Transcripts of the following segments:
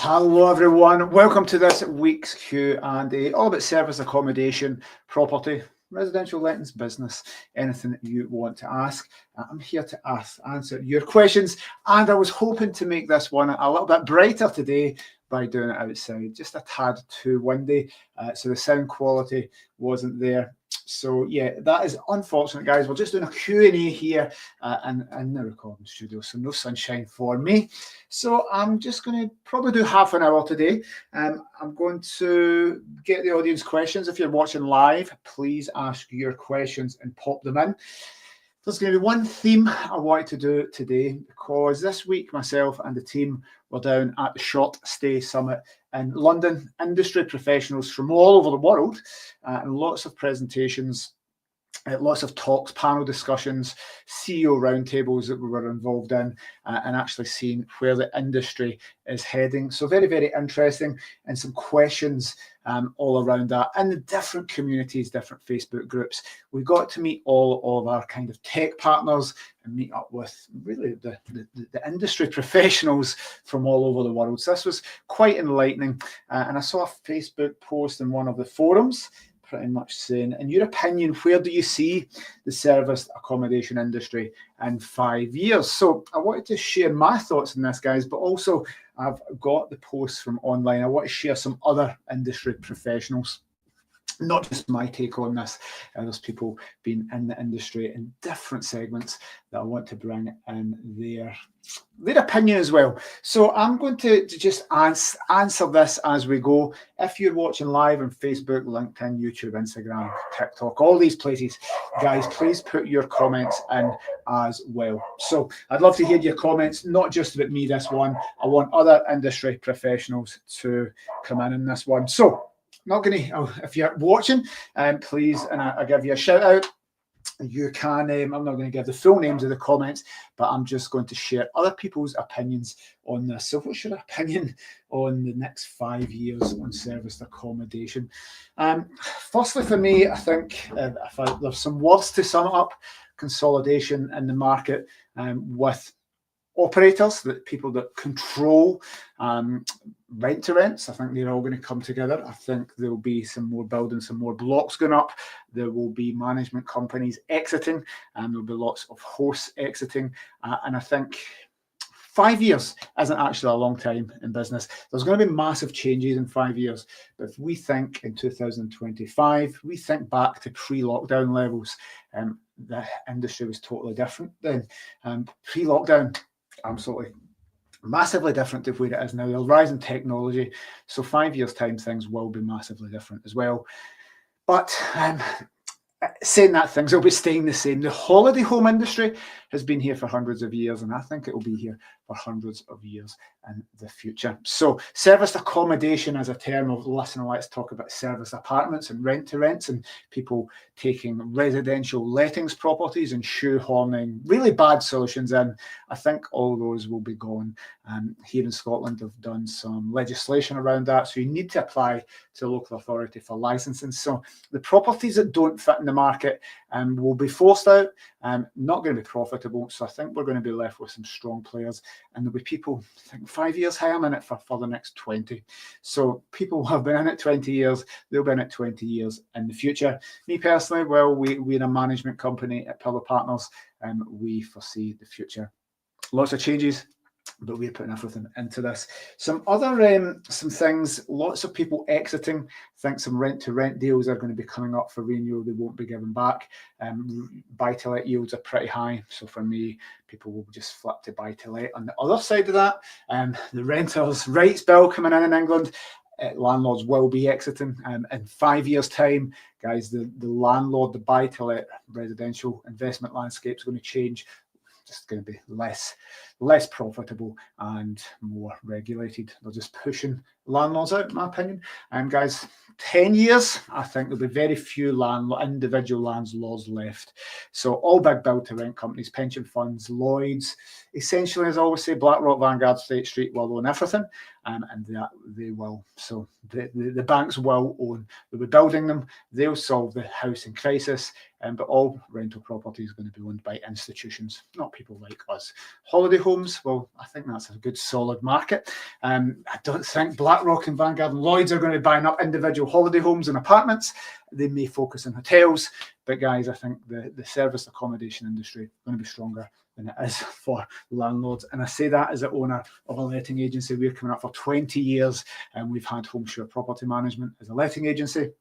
Hello everyone, welcome to this week's Q&A, all about service accommodation, property, residential lettings, business, anything that you want to ask. I'm here to answer your questions, and I was hoping to make this one a little bit brighter today by doing it outside, just a tad too windy, so the sound quality wasn't there. So yeah, that is unfortunate, guys. We're just doing a Q&A here in the recording studio, so no sunshine for me. So I'm just going to probably do half an hour today. I'm going to get the audience questions. If you're watching live, please ask your questions and pop them in. There's going to be one theme I wanted to do today, because this week myself and the team were down at the Short Stay Summit in London. Industry professionals from all over the world and lots of presentations, lots of talks, panel discussions, CEO roundtables that we were involved in, and actually seeing where the industry is heading. So very, very interesting, and some questions all around that. And the different communities, different Facebook groups. We got to meet all of our kind of tech partners and meet up with really the industry professionals from all over the world. So this was quite enlightening. And I saw a Facebook post in one of the forums pretty much saying, in your opinion, where do you see the serviced accommodation industry in 5 years? So I wanted to share my thoughts on this, guys, but also I've got the posts from online. I want to share some other industry professionals, not just my take on this. There's people being in the industry in different segments that I want to bring in their opinion as well. So I'm going to just answer this as we go. If you're watching live on Facebook, LinkedIn, YouTube, Instagram, TikTok, all these places, guys, please put your comments in as well. So I'd love to hear your comments, not just about me this one. I want other industry professionals to come in this one. So not going to, if you're watching, please, and I give you a shout out. You can, I'm not going to give the full names of the comments, but I'm just going to share other people's opinions on this. So what's your opinion on the next 5 years on serviced accommodation? Firstly, for me, I think there's some words to sum it up: consolidation in the market with operators, that people that control rent to rents. I think they're all going to come together. I think there'll be some more buildings, some more blocks going up. There will be management companies exiting, and there'll be lots of hosts exiting. And I think 5 years isn't actually a long time in business. There's going to be massive changes in 5 years. But if we think in 2025, we think back to pre-lockdown levels, the industry was totally different then. Pre-lockdown, absolutely massively different to where it is now. There'll rise in technology, so 5 years time things will be massively different as well. But saying that, things will be staying the same. The holiday home industry has been here for hundreds of years, and I think it will be here for hundreds of years in the future. So serviced accommodation as a term of, listen, let's talk about serviced apartments and rent to rents, and people taking residential lettings properties and shoehorning really bad solutions in. I think all those will be gone. Here in Scotland, have done some legislation around that, so you need to apply to the local authority for licensing. So the properties that don't fit in the market will be forced out, not going to be profitable. So I think we're going to be left with some strong players, and there'll be people, I think 5 years, hey, I'm in it for the next 20. So people who have been in it 20 years, they'll be in it 20 years in the future. Me personally, well, we're a management company at Pillar Partners, and we foresee the future. Lots of changes, but we're putting everything into this. Some other some things, lots of people exiting. I think some rent-to-rent deals are going to be coming up for renewal. They won't be given back. Buy-to-let yields are pretty high. So for me, people will just flip to buy-to-let. On the other side of that, the Renters' Rights Bill coming in England, landlords will be exiting. In 5 years' time, guys, the landlord, the buy-to-let residential investment landscape is going to change. Just going to be less profitable and more regulated. They're just pushing landlords out, in my opinion. And guys, 10 years, I think there'll be very few individual landlords left. So all big build-to-rent companies, pension funds, Lloyds, essentially, as I always say, BlackRock, Vanguard, State Street will own everything, and they will. So the banks will own. They'll be building them. They'll solve the housing crisis, but all rental property is going to be owned by institutions, not people like us. Holiday homes, well, I think that's a good solid market. I don't think BlackRock and Vanguard and Lloyds are going to be buying up individual holiday homes and apartments. They may focus on hotels, but guys, I think the serviced accommodation industry is going to be stronger than it is for landlords. And I say that as an owner of a letting agency. We're coming up for 20 years and we've had Homeshore Property Management as a letting agency.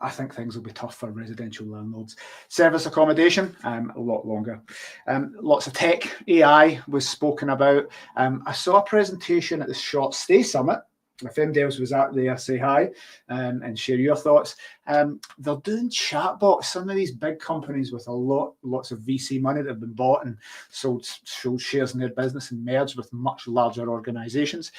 I think things will be tough for residential landlords. Service accommodation, a lot longer. Lots of tech, AI was spoken about. I saw a presentation at the Short Stay Summit. If anybody else was out there, say hi and share your thoughts. They're doing chatbots. Some of these big companies with lots of VC money that have been bought and sold shares in their business and merged with much larger organizations.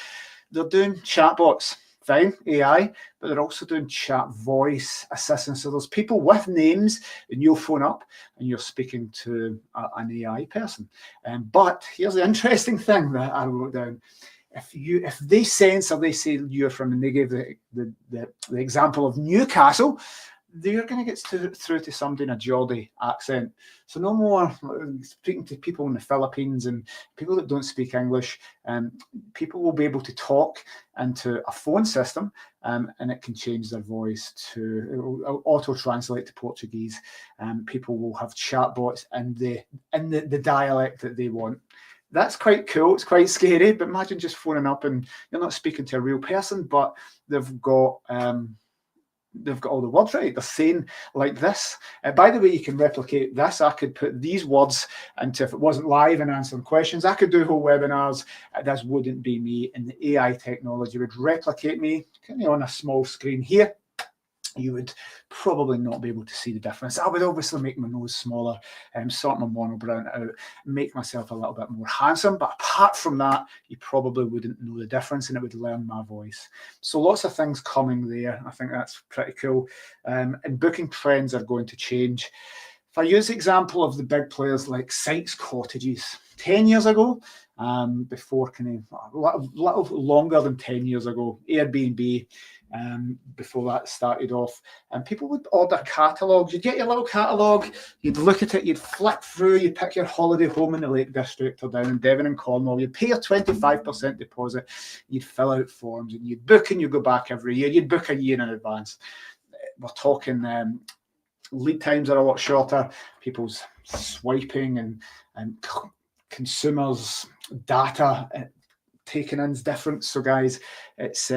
They're doing chatbots. Fine, AI, but they're also doing chat voice assistants. So there's people with names and you'll phone up and you're speaking to an AI person. But here's the interesting thing that I wrote down. If they sense or they say you're from, and they gave the example of Newcastle, they're going to get through to somebody in a Geordie accent. So no more speaking to people in the Philippines and people that don't speak English. People will be able to talk into a phone system and it can change their voice to auto-translate to Portuguese. People will have chatbots in the dialect that they want. That's quite cool. It's quite scary, but imagine just phoning up and you're not speaking to a real person, but they've got all the words right. They're saying like this. By the way, you can replicate this. I could put these words into, if it wasn't live and answering questions, I could do whole webinars. This wouldn't be me. And the AI technology would replicate me kind of on a small screen here. You would probably not be able to see the difference. I would obviously make my nose smaller, sort my monobrow out, make myself a little bit more handsome. But apart from that, you probably wouldn't know the difference and it would learn my voice. So lots of things coming there. I think that's pretty cool. And booking trends are going to change. If I use the example of the big players like Sykes Cottages, 10 years ago, before kind of a little longer than 10 years ago, Airbnb, before that started off, and people would order catalogues. You'd get your little catalogue, you'd look at it, you'd flick through, you'd pick your holiday home in the Lake District or down in Devon and Cornwall, you'd pay your 25% deposit, you'd fill out forms and you'd book and you go back every year, you'd book a year in advance. We're talking lead times are a lot shorter, people's swiping and consumers' data taken in is different. So guys, it's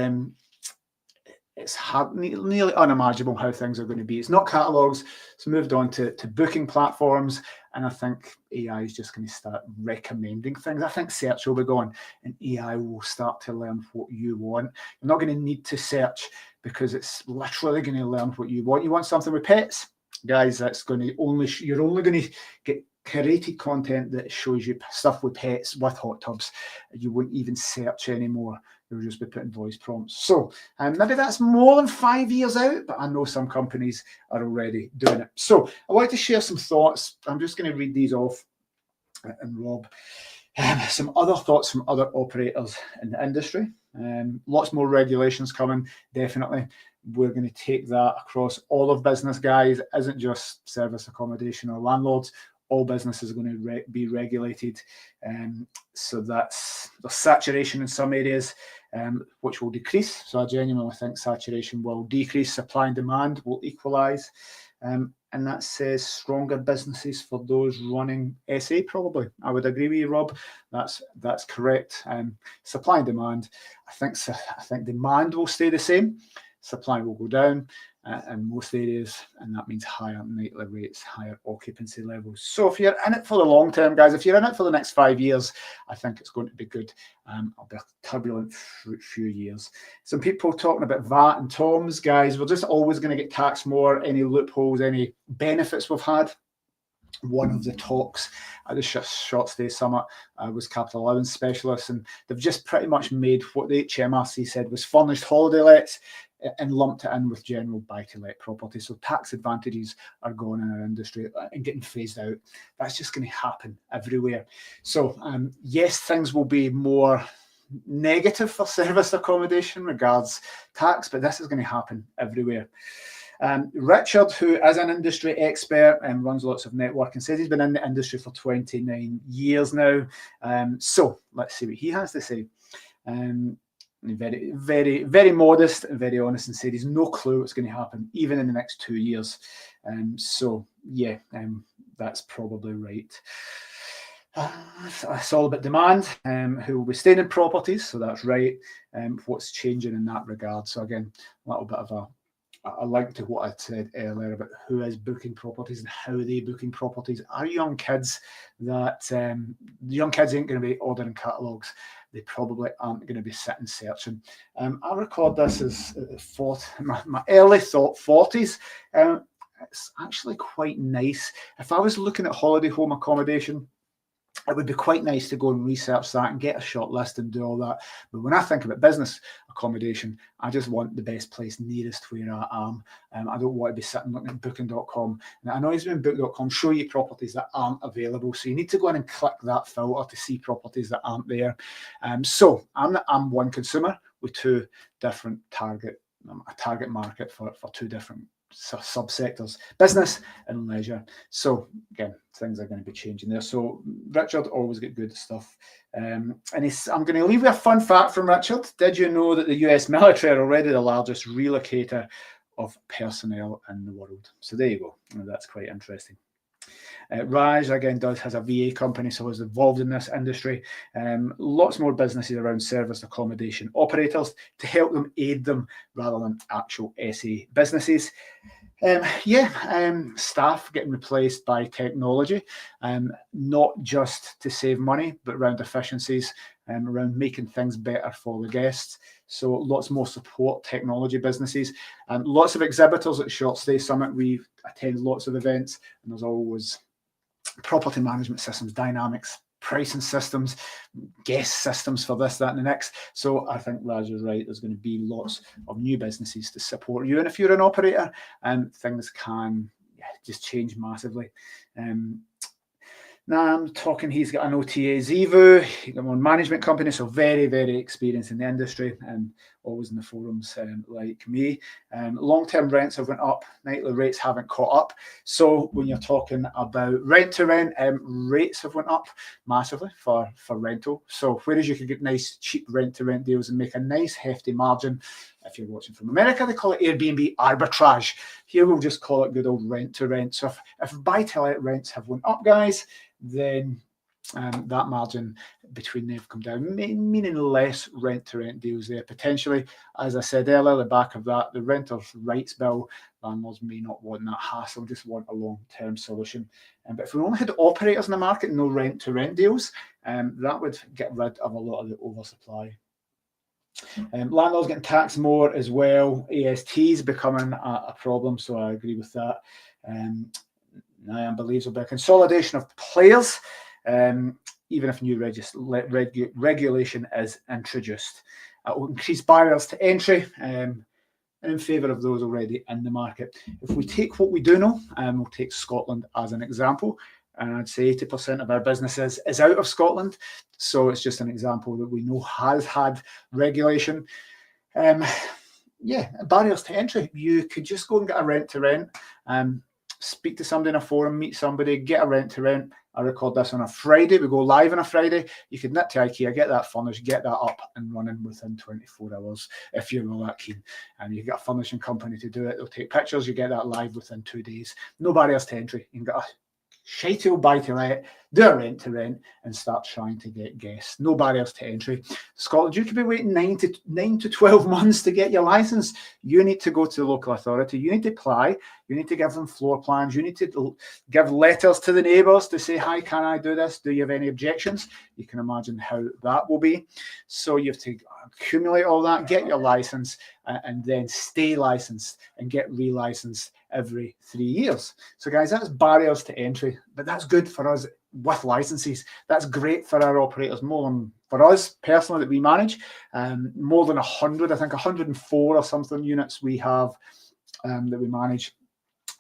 hard, nearly unimaginable how things are going to be. It's not catalogs. It's moved on to booking platforms. And I think AI is just going to start recommending things. I think search will be gone and AI will start to learn what you want. You're not going to need to search because it's literally going to learn what you want. You want something with pets? Guys, that's going to you're only going to get curated content that shows you stuff with pets, with hot tubs. You won't even search anymore. You'll just be putting voice prompts. So maybe that's more than 5 years out, but I know some companies are already doing it. So I wanted to share some thoughts. I'm just going to read these off and Rob. Some other thoughts from other operators in the industry. Lots more regulations coming, definitely. We're going to take that across all of business, guys. It isn't just service accommodation or landlords. All businesses are going to be regulated. So that's the saturation in some areas, which will decrease. So I genuinely think saturation will decrease. Supply and demand will equalise. And that says stronger businesses for those running SA, probably. I would agree with you, Rob. That's correct. Supply and demand. I think demand will stay the same. Supply will go down in most areas, and that means higher nightly rates, higher occupancy levels. So if you're in it for the long term, guys, if you're in it for the next 5 years, I think it's going to be good. It'll be a turbulent few years. Some people talking about VAT and TOMs, guys. We're just always going to get taxed more. Any loopholes, any benefits we've had. One of the talks at the Short Stay Summit was capital allowance specialists, and they've just pretty much made what the HMRC said was furnished holiday lets and lumped it in with general buy-to-let property. So tax advantages are going in our industry and getting phased out. That's just going to happen everywhere. So yes, things will be more negative for service accommodation regards tax, but this is going to happen everywhere. Richard, who is an industry expert and runs lots of networking, says he's been in the industry for 29 years now. So let's see what he has to say. Very, very, very modest and very honest, and said he's no clue what's going to happen even in the next 2 years. So yeah, that's probably right. It's all about demand, who will be staying in properties, so that's right. What's changing in that regard? So again, a little bit of a link to what I said earlier about who is booking properties and how are they booking properties. Our young kids that the young kids ain't going to be ordering catalogues. They probably aren't going to be sitting searching. I record this as my early 40s. It's actually quite nice. If I was looking at holiday home accommodation, it would be quite nice to go and research that and get a short list and do all that. But when I think about business accommodation, I just want the best place nearest where I am. I don't want to be sitting looking at booking.com. And I know he's been booking.com show you properties that aren't available. So you need to go in and click that filter to see properties that aren't there. So I'm one consumer with two different target market for two different subsectors, business and leisure. So again, things are going to be changing there. So Richard always get good stuff. And I'm going to leave you a fun fact from Richard. Did you know that the US military are already the largest relocator of personnel in the world? So there you go. That's quite interesting. Raj again has a VA company, so is involved in this industry. Lots more businesses around serviced accommodation operators to help them, aid them, rather than actual SA businesses. Staff getting replaced by technology, not just to save money, but around efficiencies, around making things better for the guests. So lots more support technology businesses, and lots of exhibitors at Short Stay Summit. We attend lots of events, and there's always property management systems, dynamics, pricing systems, guest systems for this, that, and the next. So I think Raj is right. There's going to be lots of new businesses to support you. And if you're an operator, things can just change massively. Now I'm talking, he's got an OTA Zevo, he's got one management company, so very, very experienced in the industry and always in the forums like me. Long-term rents have went up, nightly rates haven't caught up. So when you're talking about rent to rent, rates have went up massively for rental. So whereas you could get nice cheap rent to rent deals and make a nice hefty margin, if you're watching from America, they call it Airbnb arbitrage. Here we'll just call it good old rent to rent. So if buy-to-let rents have went up, guys, then that margin between them have come down, meaning less rent-to-rent deals there potentially. As I said earlier, the back of that, the renters' rights bill, landlords may not want that hassle, just want a long-term solution. But if we only had operators in the market, no rent-to-rent deals, that would get rid of a lot of the oversupply. Landlords getting taxed more as well. ASTs becoming a problem, so I agree with that. I believe there'll be a consolidation of players, even if new regulation is introduced. It will increase barriers to entry, and in favour of those already in the market. If we take what we do know, we'll take Scotland as an example, and I'd say 80% of our businesses is out of Scotland, so it's just an example that we know has had regulation. Barriers to entry. You could just go and get a rent-to-rent, speak to somebody in a forum, meet somebody, get a rent-to-rent. I record this on a Friday. We go live on a Friday. You could nip to IKEA, get that furnished, get that up and running within 24 hours if you're all that keen. And you get a furnishing company to do it. They'll take pictures. You get that live within 2 days. No barriers to entry. You can get a shitey old buy-to-let, do a rent-to-rent and start trying to get guests. No barriers to entry. Scotland, you could be waiting 9 to 12 months to get your license. You need to go to the local authority. You need to apply. You need to give them floor plans. You need to give letters to the neighbours to say, hi, can I do this? Do you have any objections? You can imagine how that will be. So you have to accumulate all that, get your license, and then stay licensed and get re-licensed every 3 years. So guys, that's barriers to entry, but that's good for us with licenses. That's great for our operators, more than for us personally that we manage. More than 100, I think 104 or something units we have that we manage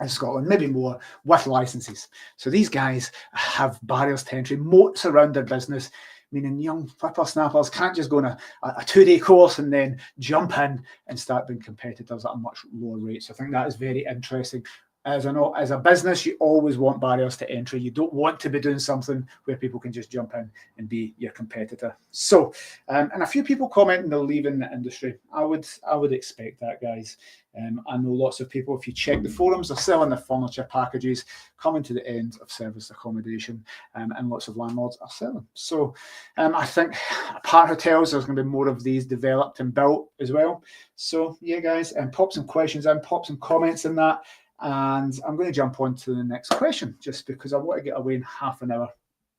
in Scotland, maybe more, with licenses. So these guys have barriers to entry, moats around their business, meaning young whippersnappers can't just go on a 2-day course and then jump in and start being competitors at a much lower rate. So I think that is very interesting. As a business, you always want barriers to entry. You don't want to be doing something where people can just jump in and be your competitor. So, and a few people commenting they're leaving the industry. I would expect that, guys. I know lots of people, if you check the forums, they're selling their furniture packages, coming to the end of serviced accommodation, and lots of landlords are selling. So I think apart hotels, there's going to be more of these developed and built as well. So yeah, guys, and pop some questions in, pop some comments in that. And I'm going to jump on to the next question just because I want to get away in half an hour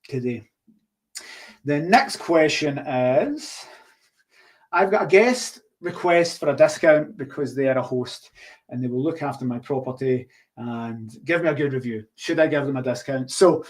today. The next question is, I've got a guest request for a discount because they are a host and they will look after my property and give me a good review. Should I give them a discount? So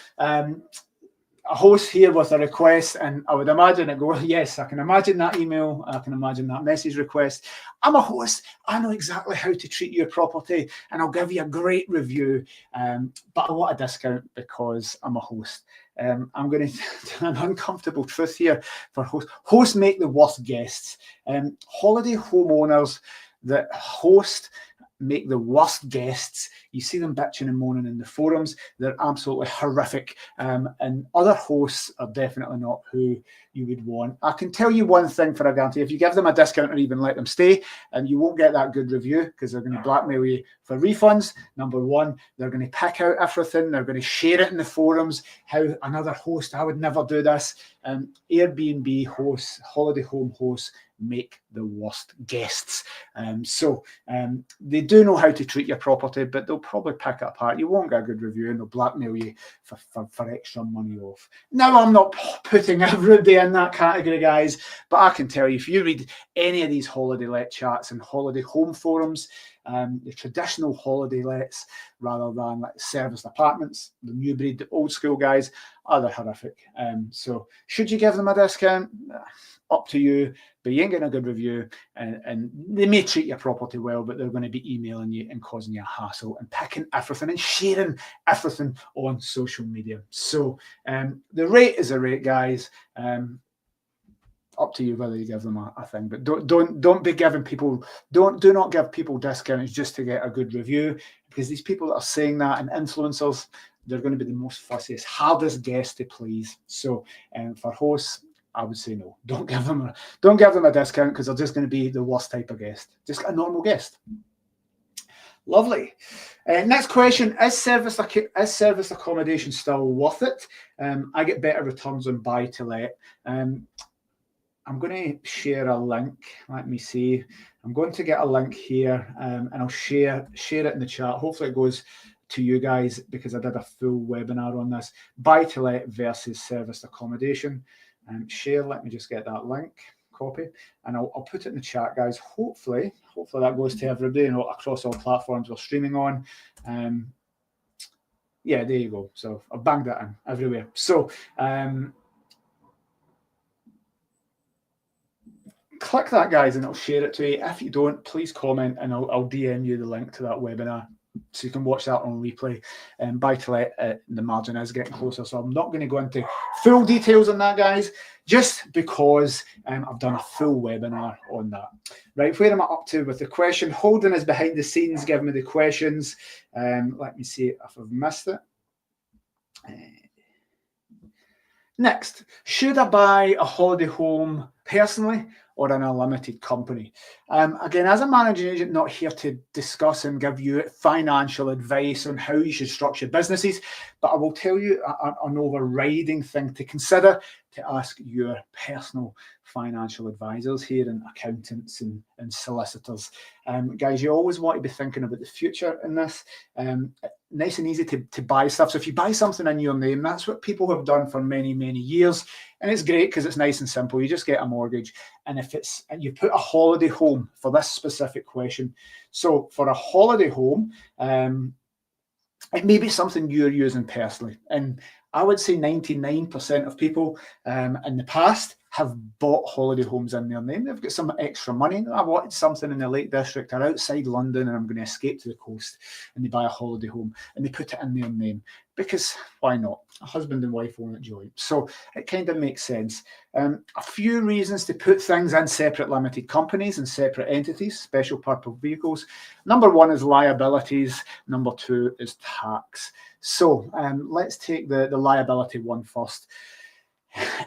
a host here with a request, and I would imagine it go, yes, I can imagine that email, I can imagine that message request. I'm a host, I know exactly how to treat your property and I'll give you a great review, but I want a discount because I'm a host. I'm going to tell an uncomfortable truth here for hosts. Hosts make the worst guests. Holiday homeowners that host make the worst guests. You see them bitching and moaning in the forums. They're absolutely horrific. And other hosts are definitely not who you would want. I can tell you one thing for a guarantee. If you give them a discount or even let them stay, and you won't get that good review because they're going to blackmail you for refunds. Number one, they're going to pick out everything. They're going to share it in the forums. How another host, I would never do this. Airbnb hosts, holiday home hosts, make the worst guests. They do know how to treat your property, but they'll probably pick it apart. You won't get a good review and they'll blackmail you for extra money off. Now, I'm not putting everybody in that category, guys, but I can tell you, if you read any of these holiday let chats and holiday home forums, the traditional holiday lets rather than like serviced apartments, the new breed, the old school guys, are they're horrific. So should you give them a discount? Up to you, but you ain't getting a good review, and they may treat your property well, but they're going to be emailing you and causing you a hassle and picking everything and sharing everything on social media. So the rate is a rate, guys. Up to you whether you give them a thing, but don't be giving people, do not give people discounts just to get a good review, because these people that are saying that and influencers, they're going to be the most fussiest, hardest guests to please. So for hosts, I would say no. Don't give them a discount because they're just going to be the worst type of guest. Just a normal guest. Lovely. Next question: Is serviced accommodation still worth it? I get better returns on buy to let. I'm going to share a link. Let me see. I'm going to get a link here, and I'll share it in the chat. Hopefully, it goes to you guys because I did a full webinar on this: buy to let versus serviced accommodation. Share. Let me just get that link, copy, and I'll put it in the chat, guys. Hopefully that goes to everybody, across all platforms we're streaming on. Yeah, there you go. So I've banged that in everywhere. So click that, guys, and I'll share it to you. If you don't, please comment and I'll DM you the link to that webinar so you can watch that on replay. Buy to let, the margin is getting closer, so I'm not going to go into full details on that, guys, just because I've done a full webinar on that. Right, where am I up to with the question? Holden is behind the scenes giving me the questions. Let me see if I've missed it. Next, should I buy a holiday home personally or in a limited company? Again, as a managing agent, not here to discuss and give you financial advice on how you should structure businesses, but I will tell you an overriding thing to consider, to ask your personal financial advisors here, and accountants and solicitors. Guys, you always want to be thinking about the future in this. Nice and easy to buy stuff. So if you buy something in your name, that's what people have done for many, many years. And it's great because it's nice and simple. You just get a mortgage. And if you put a holiday home for this specific question. So for a holiday home, it may be something you're using personally. And I would say 99% of people in the past have bought holiday homes in their name. They've got some extra money. I wanted something in the Lake District or outside London, and I'm going to escape to the coast, and they buy a holiday home and they put it in their name, because why not? A husband and wife own it joint. So it kind of makes sense. A few reasons to put things in separate limited companies and separate entities, special purpose vehicles. Number one is liabilities. Number two is tax. So let's take the liability one first.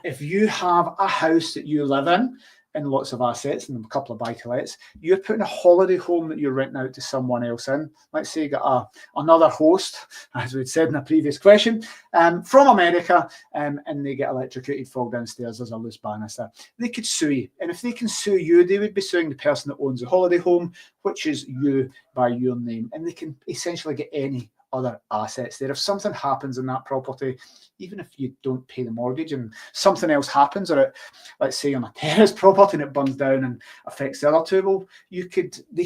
If you have a house that you live in and lots of assets and a couple of buy-to-lets, you're putting a holiday home that you're renting out to someone else in. Let's say you got another host, as we'd said in a previous question, from America, and they get electrocuted, fall downstairs, there's a loose banister. They could sue you. And if they can sue you, they would be suing the person that owns the holiday home, which is you, by your name. And they can essentially get any other assets there. If something happens in that property, even if you don't pay the mortgage and something else happens, or let's say on a terrace property and it burns down and affects the other two, well, they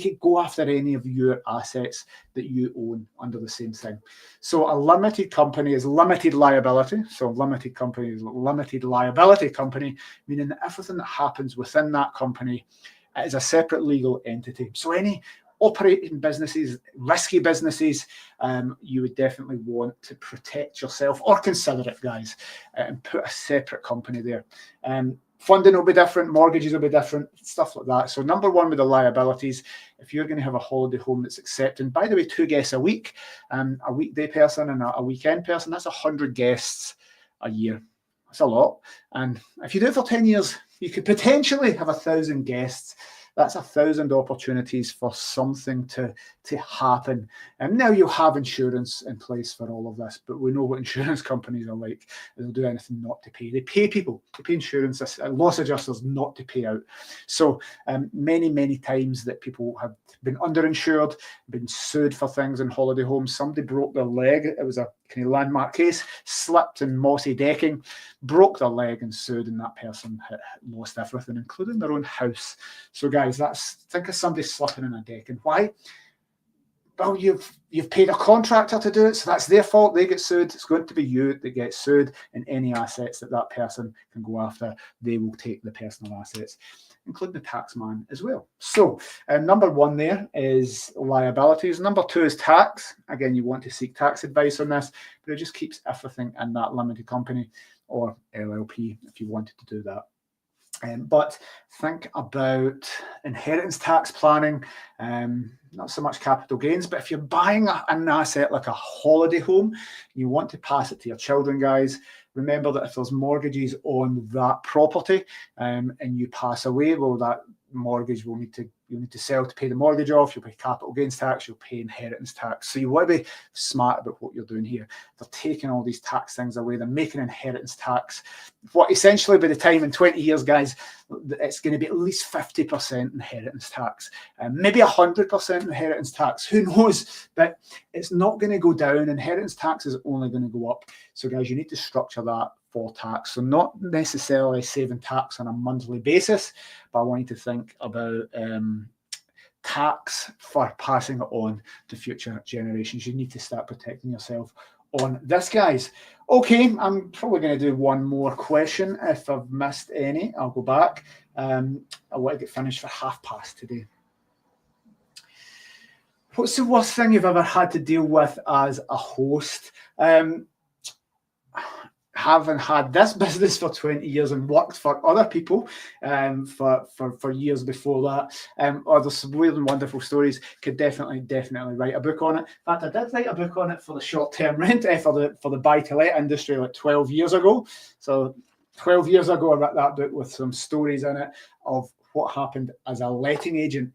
could go after any of your assets that you own under the same thing. So a limited company is limited liability. So limited company is limited liability company, meaning that everything that happens within that company is a separate legal entity. So any operating businesses, risky businesses, you would definitely want to protect yourself, or consider it, guys, and put a separate company there. Funding will be different, mortgages will be different, stuff like that. So number one with the liabilities, if you're going to have a holiday home that's accepting, by the way, 2 guests a week, a weekday person and a weekend person, that's 100 guests a year. That's a lot. And if you do it for 10 years, you could potentially have 1,000 guests. That's 1,000 opportunities for something to happen. And now you have insurance in place for all of this, but we know what insurance companies are like. They'll do anything not to pay. They pay people, they pay insurance, loss adjusters not to pay out. So many times that people have been underinsured, been sued for things in holiday homes. Somebody broke their leg. It was a kind of landmark case, slipped in mossy decking, broke their leg and sued, and that person lost everything, including their own house. So guys, think of somebody slipping in a decking. Why? Well, you've paid a contractor to do it, so that's their fault. They get sued. It's going to be you that gets sued, and any assets that person can go after, they will take the personal assets, including the tax man as well. So number one there is liabilities. Number two is tax. Again, you want to seek tax advice on this, but it just keeps everything in that limited company or LLP if you wanted to do that. But think about inheritance tax planning, not so much capital gains, but if you're buying an asset like a holiday home, you want to pass it to your children, guys. Remember that if there's mortgages on that property and you pass away, well, that mortgage will need to sell to pay the mortgage off. You'll pay capital gains tax, you'll pay inheritance tax. So you want to be smart about what you're doing here. They're taking all these tax things away. They're making inheritance tax. What essentially by the time in 20 years, guys, it's going to be at least 50% inheritance tax, maybe 100% inheritance tax. Who knows? But it's not going to go down. Inheritance tax is only going to go up. So guys, you need to structure that for tax. So not necessarily saving tax on a monthly basis, but I want you to think about tax for passing it on to future generations. You need to start protecting yourself on this, guys. Okay, I'm probably going to do one more question. If I've missed any, I'll go back. I want to get finished for past today. What's the worst thing you've ever had to deal with as a host? Having had this business for 20 years and worked for other people for years before that, or there's some weird and wonderful stories, could definitely write a book on it. In fact, I did write a book on it for the short-term rent, for the buy-to-let industry like 12 years ago. So 12 years ago, I wrote that book with some stories in it of what happened as a letting agent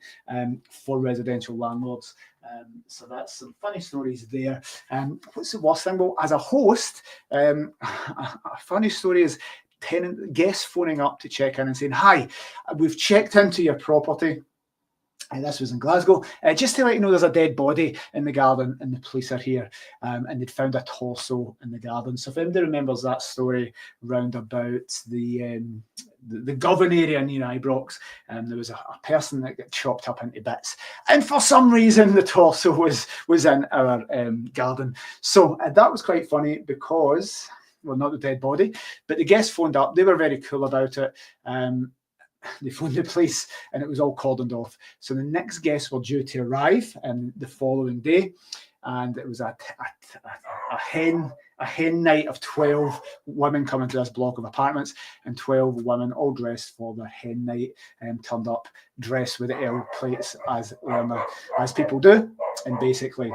for residential landlords. So that's some funny stories there. What's the worst thing? Well, as a host, a funny story is guests phoning up to check in and saying, "Hi, we've checked into your property." And this was in Glasgow. Just to let you know, there's a dead body in the garden and the police are here. And they'd found a torso in the garden. So if anybody remembers that story round about the Govan area near Ibrox, there was a person that got chopped up into bits. And for some reason, the torso was in our garden. So that was quite funny because well, not the dead body, but the guests phoned up. They were very cool about it. They phoned the police and it was all cordoned off. So the next guests were due to arrive the following day, and it was a hen night of 12 women coming to this block of apartments, and 12 women all dressed for their hen night and turned up dressed with the L plates as people do, and basically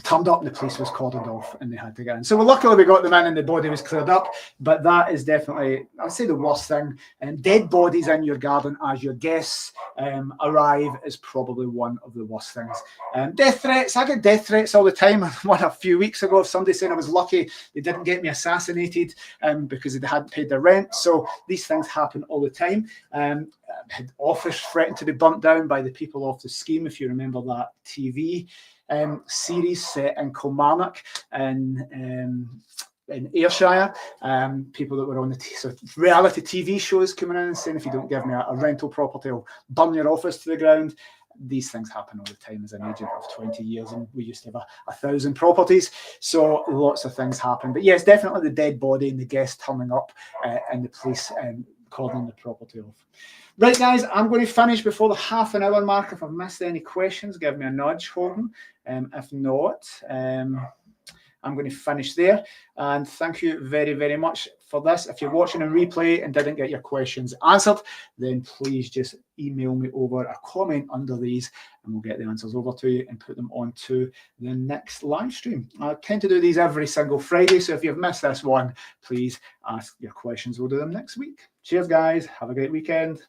turned up and the police was cordoned off and they had to get in. So luckily we got them in and the body was cleared up, but that is definitely, I'd say, the worst thing. Dead bodies in your garden as your guests arrive is probably one of the worst things. Death threats, I get death threats all the time. One a few weeks ago of somebody saying I was lucky they didn't get me assassinated because they hadn't paid their rent. So these things happen all the time. Had office threatened to be burnt down by the people off the scheme, if you remember that TV series set in Kilmarnock in Ayrshire. People that were on the reality TV shows coming in and saying, if you don't give me a rental property, I'll burn your office to the ground. These things happen all the time as an agent of 20 years, and we used to have 1,000 properties, so lots of things happen. But yes, definitely the dead body and the guest turning up and the police calling the property off. Right, guys, I'm going to finish before the half-an-hour mark. If I've missed any questions, give me a nudge, Holden. If not, I'm going to finish there. And thank you very, very much for this. If you're watching a replay and didn't get your questions answered, then please just email me over a comment under these and we'll get the answers over to you and put them onto the next live stream. I tend to do these every single Friday, so if you've missed this one, please ask your questions. We'll do them next week. Cheers, guys. Have a great weekend.